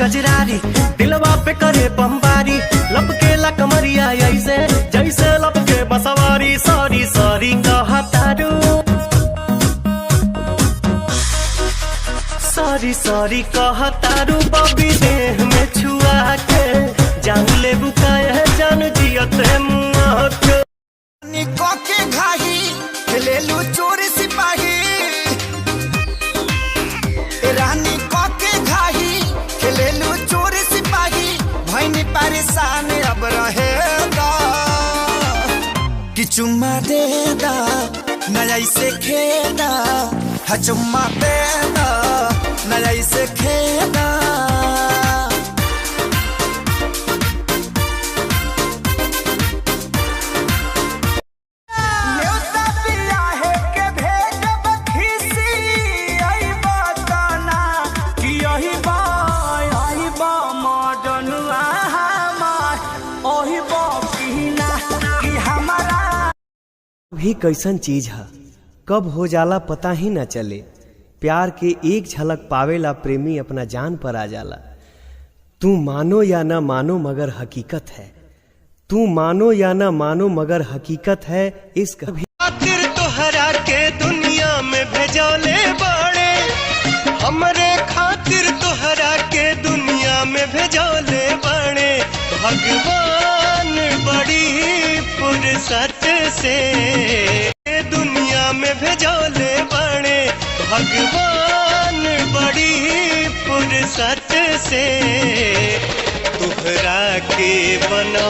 कजरारी, दिलवा पे करे बमबारी, लपकेला कमरिया ऐसे जैसे लपके बसवारी। सॉरी सॉरी कहतारू, सॉरी सॉरी कहतारू, बबी देह में छुआ के जान ले बुकाए जान जियते मुआ के। निको के घाही खेलेलू चोर सिपाही, रानी को के घाही खेलेलू चोर सिपाही। भैनी परेशान अब रहेगा कि चुम्मा देदा नया से खेदा, हा चुम्मा देदा नया से खेदा। भी कैसन चीज है, कब हो जाला पता ही न चले। प्यार के एक झलक पावेला प्रेमी अपना जान पर आ जाला। तू मानो या न मानो मगर हकीकत है, तू मानो या न मानो मगर हकीकत है। इश्क भी खातिर तोहरा के दुनिया में भेजौले बड़े, हमरे खातिर तोहरा के दुनिया में भेजौले बड़े। भगवान बड़ी फुर्सत से दुनिया में भेजौले बड़े, भगवान बड़ी फुर्सत से तोहरा के बना